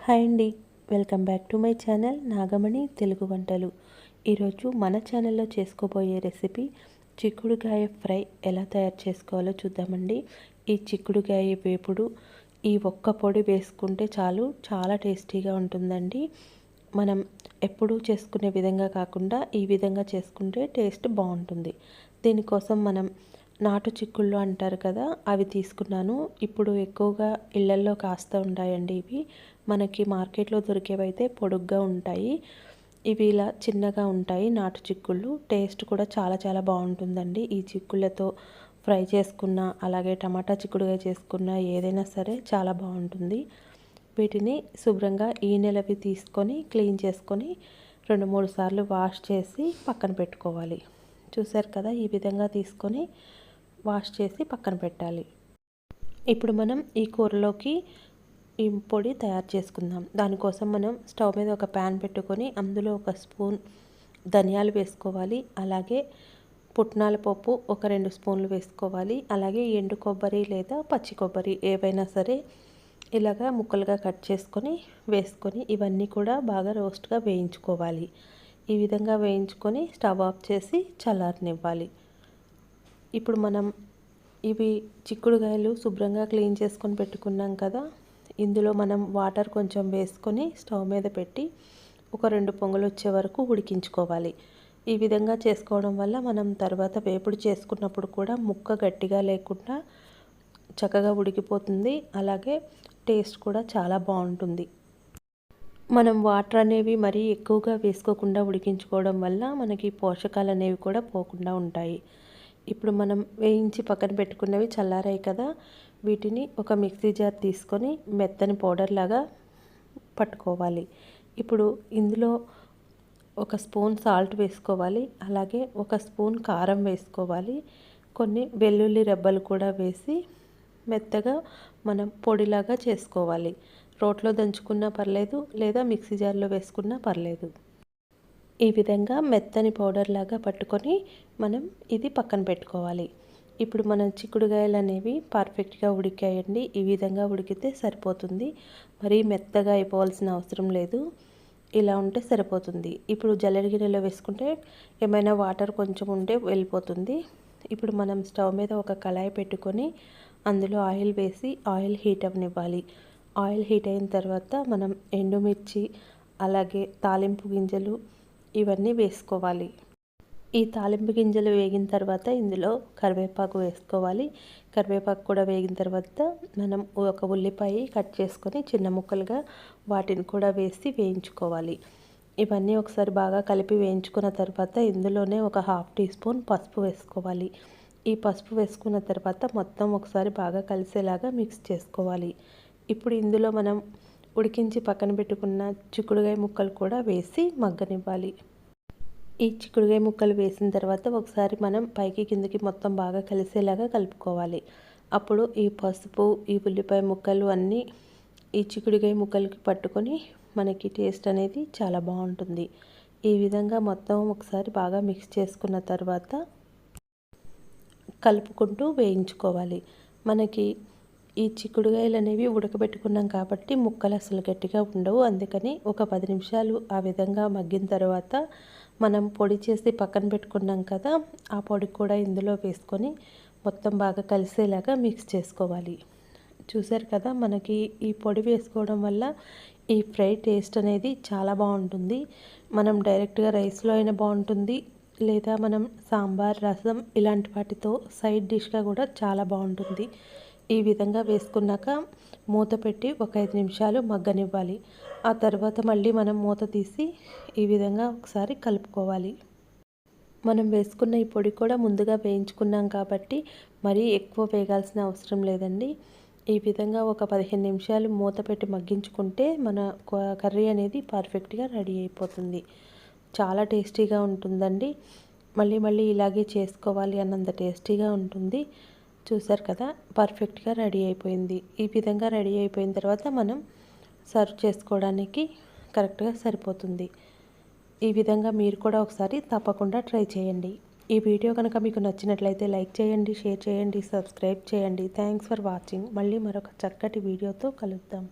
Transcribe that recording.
Hi అండి, welcome back to my channel Nagamani Telugu వంటలు. ఈరోజు మన ఛానల్లో చేసుకోబోయే రెసిపీ చిక్కుడుకాయ ఫ్రై ఎలా తయారు చేసుకోవాలో చూద్దామండి. ఈ చిక్కుడుకాయ వేపుడు ఈ ఒక్క పొడి వేసుకుంటే చాలు, చాలా టేస్టీగా ఉంటుందండి. మనం ఎప్పుడూ చేసుకునే విధంగా కాకుండా ఈ విధంగా చేసుకుంటే టేస్ట్ బాగుంటుంది. దీనికోసం మనం నాటు చిక్కుళ్ళు అంటారు కదా, అవి తీసుకున్నాను. ఇప్పుడు ఎక్కువగా ఇళ్లల్లో కాస్తూ ఉంటాయండి. ఇవి మనకి మార్కెట్లో దొరికేవైతే పొడుగ్గా ఉంటాయి. ఇవి ఇలా చిన్నగా ఉంటాయి నాటు చిక్కుళ్ళు. టేస్ట్ కూడా చాలా చాలా బాగుంటుందండి. ఈ చిక్కుళ్ళతో ఫ్రై చేసుకున్న, అలాగే టమాటా చిక్కుడుగా చేసుకున్న, ఏదైనా సరే చాలా బాగుంటుంది. వీటిని శుభ్రంగా ఈ నెలవి తీసుకొని క్లీన్ చేసుకొని 2-3 సార్లు వాష్ చేసి పక్కన పెట్టుకోవాలి. చూసారు కదా, ఈ విధంగా తీసుకొని వాష్ చేసి పక్కన పెట్టాలి. ఇప్పుడు మనం ఈ కూరలోకి ఈ పొడి తయారు చేసుకుందాం. దానికోసం మనం స్టవ్ మీద ఒక ప్యాన్ పెట్టుకొని అందులో 1 స్పూన్ ధనియాలు వేసుకోవాలి. అలాగే పుట్నాల పప్పు ఒక 2 స్పూన్లు వేసుకోవాలి. అలాగే ఎండు కొబ్బరి లేదా పచ్చి కొబ్బరి ఏవైనా సరే ఇలాగా ముక్కలుగా కట్ చేసుకొని వేసుకొని ఇవన్నీ కూడా బాగా రోస్ట్గా వేయించుకోవాలి. ఈ విధంగా వేయించుకొని స్టవ్ ఆఫ్ చేసి చల్లారనివ్వాలి. ఇప్పుడు మనం ఇవి చిక్కుడుకాయలు శుభ్రంగా క్లీన్ చేసుకొని పెట్టుకున్నాం కదా, ఇందులో మనం వాటర్ కొంచెం వేసుకొని స్టవ్ మీద పెట్టి ఒక 2 పొంగులు వచ్చే వరకు ఉడికించుకోవాలి. ఈ విధంగా చేసుకోవడం వల్ల మనం తర్వాత వేపుడు చేసుకున్నప్పుడు కూడా ముక్క గట్టిగా లేకుండా చక్కగా ఉడికిపోతుంది. అలాగే టేస్ట్ కూడా చాలా బాగుంటుంది. మనం వాటర్ అనేవి మరీ ఎక్కువగా వేసుకోకుండా ఉడికించుకోవడం వల్ల మనకి పోషకాలు అనేవి కూడా పోకుండా ఉంటాయి. ఇప్పుడు మనం వేయించి పక్కన పెట్టుకున్నవి చల్లారాయి కదా, వీటిని ఒక మిక్సీ జార్ తీసుకొని మెత్తని పౌడర్ లాగా పట్టుకోవాలి. ఇప్పుడు ఇందులో 1 స్పూన్ సాల్ట్ వేసుకోవాలి. అలాగే 1 స్పూన్ కారం వేసుకోవాలి. కొన్ని వెల్లుల్లి రెబ్బలు కూడా వేసి మెత్తగా మనం పొడిలాగా చేసుకోవాలి. రోట్లో దంచుకున్నా పర్లేదు, లేదా మిక్సీ జార్లో వేసుకున్నా పర్లేదు. ఈ విధంగా మెత్తని పౌడర్ లాగా పట్టుకొని మనం ఇది పక్కన పెట్టుకోవాలి. ఇప్పుడు మన చిక్కుడుకాయలు అనేవి పర్ఫెక్ట్గా ఉడికాయండి. ఈ విధంగా ఉడికితే సరిపోతుంది. మరీ మెత్తగా అయిపోవాల్సిన అవసరం లేదు. ఇలా ఉంటే సరిపోతుంది. ఇప్పుడు జల్లెడ గిన్నెలో వేసుకుంటే ఏమైనా వాటర్ కొంచెం ఉంటే వెళ్ళిపోతుంది. ఇప్పుడు మనం స్టవ్ మీద ఒక కళాయి పెట్టుకొని అందులో ఆయిల్ వేసి ఆయిల్ హీట్ అవ్వనివ్వాలి. ఆయిల్ హీట్ అయిన తర్వాత మనం ఎండుమిర్చి, అలాగే తాలింపు గింజలు ఇవన్నీ వేసుకోవాలి. ఈ తాలింపు గింజలు వేగిన తర్వాత ఇందులో కరివేపాకు వేసుకోవాలి. కరివేపాకు కూడా వేగిన తర్వాత మనం ఒక ఉల్లిపాయ కట్ చేసుకొని చిన్న ముక్కలుగా వాటిని కూడా వేసి వేయించుకోవాలి. ఇవన్నీ ఒకసారి బాగా కలిపి వేయించుకున్న తర్వాత ఇందులోనే ఒక 1/2 టీ స్పూన్ పసుపు వేసుకోవాలి. ఈ పసుపు వేసుకున్న తర్వాత మొత్తం ఒకసారి బాగా కలిసేలాగా మిక్స్ చేసుకోవాలి. ఇప్పుడు ఇందులో మనం ఉడికించి పక్కన పెట్టుకున్న చిక్కుడుకాయ ముక్కలు కూడా వేసి మగ్గనివ్వాలి. ఈ చిక్కుడుకాయ ముక్కలు వేసిన తర్వాత ఒకసారి మనం పైకి కిందకి మొత్తం బాగా కలిసేలాగా కలుపుకోవాలి. అప్పుడు ఈ పసుపు, ఈ ఉల్లిపాయ ముక్కలు అన్నీ ఈ చిక్కుడుకాయ ముక్కలకి పట్టుకొని మనకి టేస్ట్ అనేది చాలా బాగుంటుంది. ఈ విధంగా మొత్తం ఒకసారి బాగా మిక్స్ చేసుకున్న తర్వాత కలుపుకుంటూ వేయించుకోవాలి. మనకి ఈ చిక్కుడుకాయలు అనేవి ఉడకబెట్టుకున్నాం కాబట్టి ముక్కలు అసలు గట్టిగా ఉండవు. అందుకని ఒక 10 నిమిషాలు ఆ విధంగా మగ్గిన తర్వాత మనం పొడి చేసి పక్కన పెట్టుకున్నాం కదా, ఆ పొడి కూడా ఇందులో వేసుకొని మొత్తం బాగా కలిసేలాగా మిక్స్ చేసుకోవాలి. చూసారు కదా, మనకి ఈ పొడి వేసుకోవడం వల్ల ఈ ఫ్రై టేస్ట్ అనేది చాలా బాగుంటుంది. మనం డైరెక్ట్గా రైస్లో అయినా బాగుంటుంది, లేదా మనం సాంబార్, రసం ఇలాంటి వాటితో సైడ్ డిష్గా కూడా చాలా బాగుంటుంది. ఈ విధంగా వేసుకున్నాక మూత పెట్టి ఒక 5 నిమిషాలు మగ్గనివ్వాలి. ఆ తర్వాత మళ్ళీ మనం మూత తీసి ఈ విధంగా ఒకసారి కలుపుకోవాలి. మనం వేసుకున్న ఈ పొడి కూడా ముందుగా వేయించుకున్నాం కాబట్టి మరీ ఎక్కువ వేగాల్సిన అవసరం లేదండి. ఈ విధంగా ఒక 15 నిమిషాలు మూత పెట్టి మగ్గించుకుంటే మన కర్రీ అనేది పర్ఫెక్ట్గా రెడీ అయిపోతుంది. చాలా టేస్టీగా ఉంటుందండి. మళ్ళీ మళ్ళీ ఇలాగే చేసుకోవాలి అన్నంత టేస్టీగా ఉంటుంది. చూసారు కదా, పర్ఫెక్ట్గా రెడీ అయిపోయింది. ఈ విధంగా రెడీ అయిపోయిన తర్వాత మనం సర్వ్ చేసుకోవడానికి కరెక్ట్గా సరిపోతుంది. ఈ విధంగా మీరు కూడా ఒకసారి తప్పకుండా ట్రై చేయండి. ఈ వీడియో కనుక మీకు నచ్చినట్లయితే లైక్ చేయండి, షేర్ చేయండి, సబ్స్క్రైబ్ చేయండి. Thanks for watching. మళ్ళీ మరొక చక్కటి వీడియోతో కలుద్దాం.